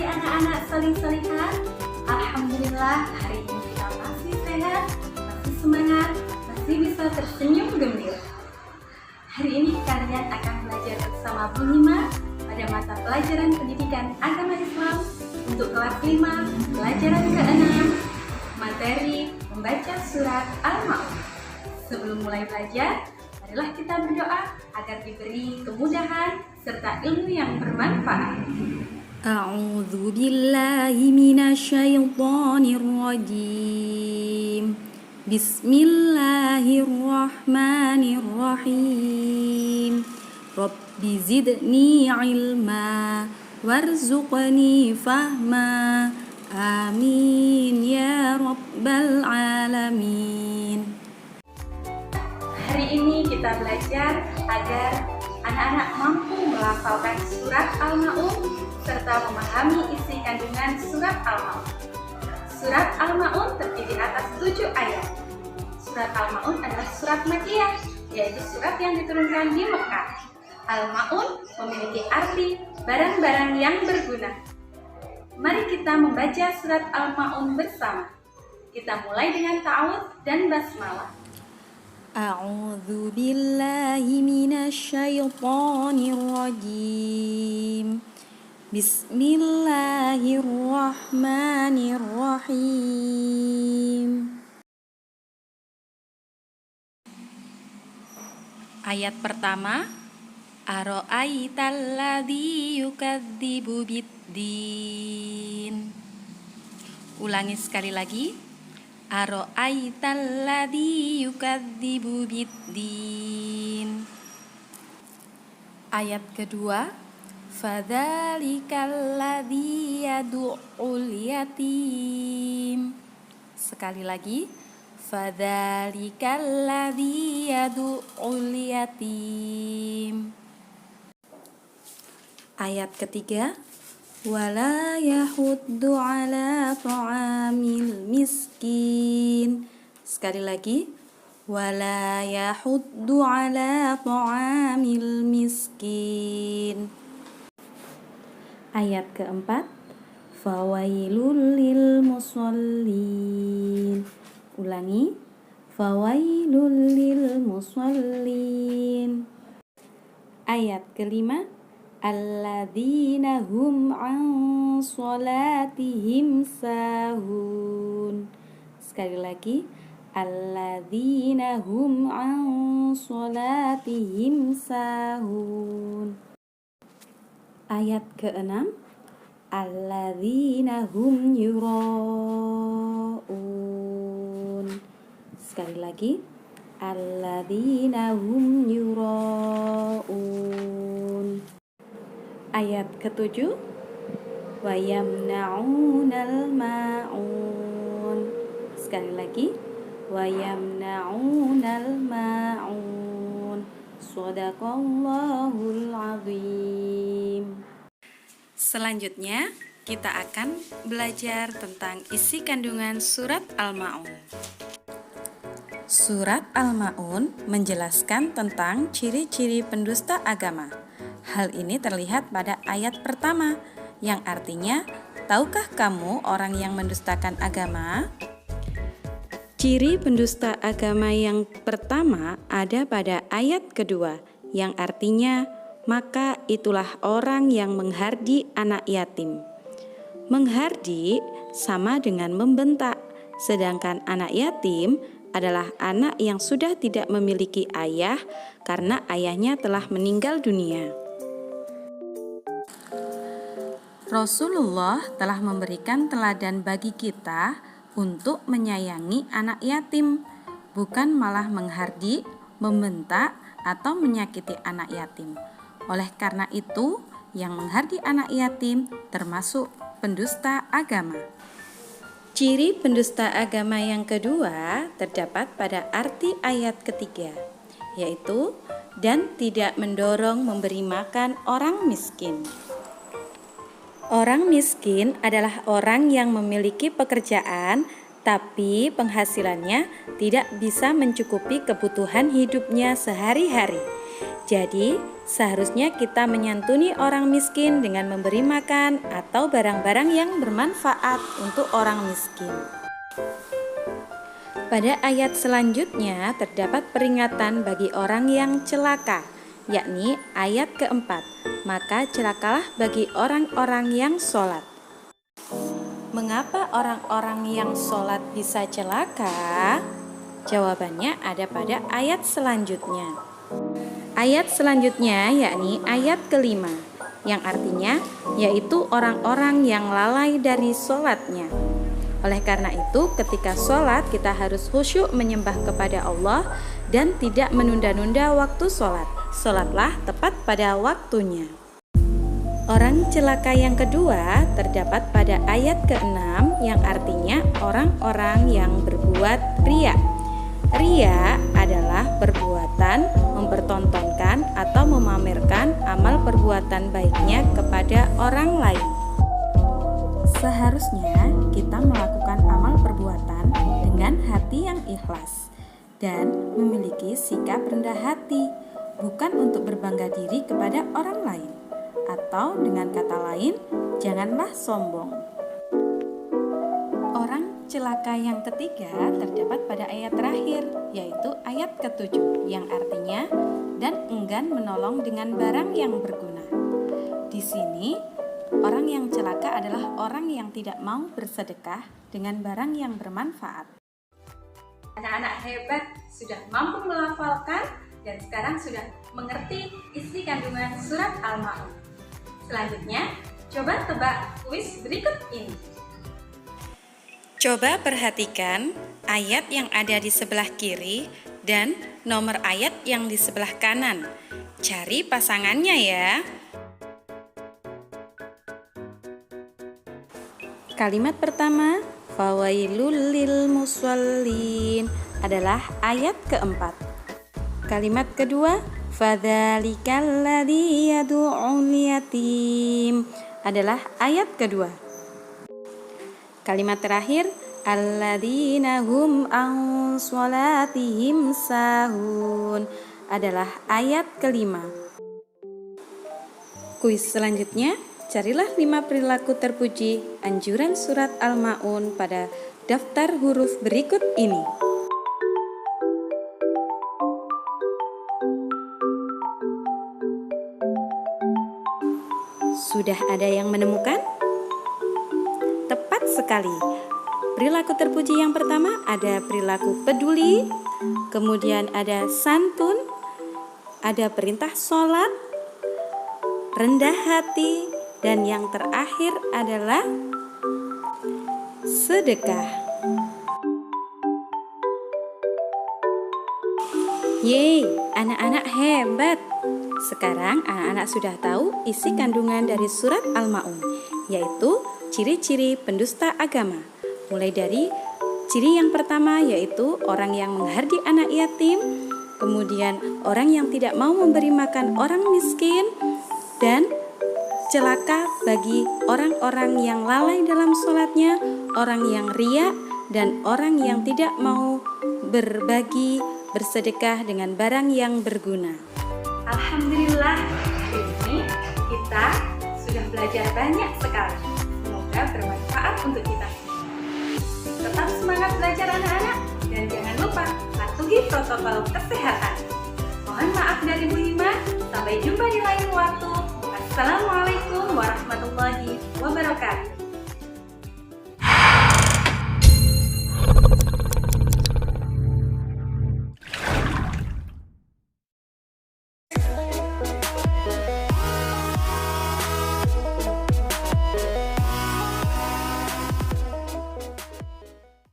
Hai anak-anak solih-solihat. Alhamdulillah hari ini kita masih sehat, masih semangat, masih bisa tersenyum gembira. Hari ini kalian akan belajar bersama Bu Hima pada mata pelajaran pendidikan agama Islam untuk kelas 5, pelajaran ke-6, materi membaca surat Al-Ma'un. Sebelum mulai belajar, marilah kita berdoa agar diberi kemudahan serta ilmu yang bermanfaat. أعوذ بالله من الشيطان الرجيم بسم الله الرحمن الرحيم رب زدني علما وارزقني فهما آمين يا رب العالمين. Hari ini kita belajar agar anak-anak mampu melafalkan surat Al-Ma'un serta memahami isi kandungan surat Al-Ma'un. Surat Al-Ma'un terdiri atas 7 ayat. Surat Al-Ma'un adalah surat Makkiyah, yaitu surat yang diturunkan di Mekah. Al-Ma'un memiliki arti barang-barang yang berguna. Mari kita membaca surat Al-Ma'un bersama. Kita mulai dengan ta'awudz dan basmalah. أعوذ بالله من الشيطان الرجيم بسم الله الرحمن الرحيم. Ayat pertama, Ara'aital ladzi yukadzibu biddin. Ulangi sekali lagi. Ara'aital ladzi yukadzibu biddin. Ayat kedua, fadzalikal ladzi yad'ul yatim. Sekali lagi, fadzalikal ladzi yad'ul yatim. Ayat ketiga, wala yahuddu ala ta'amil miskin. Sekali lagi, wala yahuddu ala ta'amil miskin. Ayat keempat, fawailul lil musallin. Ulangi, fawailul lil musallin. Ayat kelima, alladzina hum an sholatihim sahun. Sekali lagi, alladzina hum an sholatihim sahun. Ayat ke-6, alladzina hum yura'un. Sekali lagi, alladzina hum yura'un. Ayat ke-7, wa yamna'unal ma'un. Sekali lagi, wa yamna'unal ma'un. Shadaqallahul azim. Selanjutnya, kita akan belajar tentang isi kandungan surat Al-Ma'un. Surat Al-Ma'un menjelaskan tentang ciri-ciri pendusta agama. Hal ini terlihat pada ayat pertama, yang artinya, tahukah kamu orang yang mendustakan agama? Ciri pendusta agama yang pertama ada pada ayat kedua, yang artinya, maka itulah orang yang menghardi anak yatim. Menghardi sama dengan membentak, sedangkan anak yatim adalah anak yang sudah tidak memiliki ayah karena ayahnya telah meninggal dunia. Rasulullah telah memberikan teladan bagi kita untuk menyayangi anak yatim, bukan malah menghardi, membentak, atau menyakiti anak yatim. Oleh karena itu, yang menghardi anak yatim termasuk pendusta agama. Ciri pendusta agama yang kedua terdapat pada arti ayat ketiga, yaitu dan tidak mendorong memberi makan orang miskin. Orang miskin adalah orang yang memiliki pekerjaan tapi penghasilannya tidak bisa mencukupi kebutuhan hidupnya sehari-hari. Jadi, Seharusnya kita menyantuni orang miskin dengan memberi makan atau barang-barang yang bermanfaat untuk orang miskin. Pada ayat selanjutnya terdapat peringatan bagi orang yang celaka, yakni ayat keempat, maka celakalah bagi orang-orang yang sholat. Mengapa orang-orang yang sholat bisa celaka? Jawabannya ada pada ayat selanjutnya. Ayat selanjutnya yakni ayat kelima, yang artinya yaitu orang-orang yang lalai dari sholatnya. Oleh karena itu, ketika sholat kita harus khusyuk menyembah kepada Allah dan tidak menunda-nunda waktu sholat. Sholatlah tepat pada waktunya. Orang celaka yang kedua terdapat pada ayat ke-6 yang artinya orang-orang yang berbuat riya. Riya adalah perbuatan mempertontonkan atau memamerkan amal perbuatan baiknya kepada orang lain. Seharusnya kita melakukan amal perbuatan dengan hati yang ikhlas dan memiliki sikap rendah hati, bukan untuk berbangga diri kepada orang lain. Atau dengan kata lain, janganlah sombong. Orang celaka yang ketiga terdapat pada ayat terakhir, yaitu ayat ke-7, yang artinya dan enggan menolong dengan barang yang berguna. Di sini, orang yang celaka adalah orang yang tidak mau bersedekah dengan barang yang bermanfaat. Anak-anak hebat sudah mampu melafalkan dan sekarang sudah mengerti isi kandungan surat Al-Ma'un. Selanjutnya, coba tebak kuis berikut ini. Coba perhatikan ayat yang ada di sebelah kiri dan nomor ayat yang di sebelah kanan. Cari pasangannya ya. Kalimat pertama, fawailul lil musallin, adalah ayat keempat. Kalimat kedua, fadzalikal ladzi yad'ul yatim, adalah ayat kedua. Kalimat terakhir, alladzina hum an sholatihim sahun, adalah ayat kelima. Kuis selanjutnya, carilah 5 perilaku terpuji anjuran surat Al-Ma'un pada daftar huruf berikut ini. Sudah ada yang menemukan? Tepat sekali. Perilaku terpuji yang pertama ada perilaku peduli, kemudian ada santun, ada perintah sholat, rendah hati, dan yang terakhir adalah sedekah. Yeay, anak-anak hebat! Sekarang anak-anak sudah tahu isi kandungan dari surat Al-Ma'un, yaitu ciri-ciri pendusta agama. Mulai dari ciri yang pertama yaitu orang yang menghardi anak yatim, kemudian orang yang tidak mau memberi makan orang miskin, dan celaka bagi orang-orang yang lalai dalam sholatnya, orang yang riya, dan orang yang tidak mau berbagi, bersedekah dengan barang yang berguna. Alhamdulillah, hari ini kita sudah belajar banyak sekali. Semoga bermanfaat untuk kita semua. Tetap semangat belajar anak-anak dan jangan lupa patuhi protokol kesehatan. Mohon maaf dari Bu Hima, sampai jumpa di lain waktu. Assalamualaikum warahmatullahi wabarakatuh.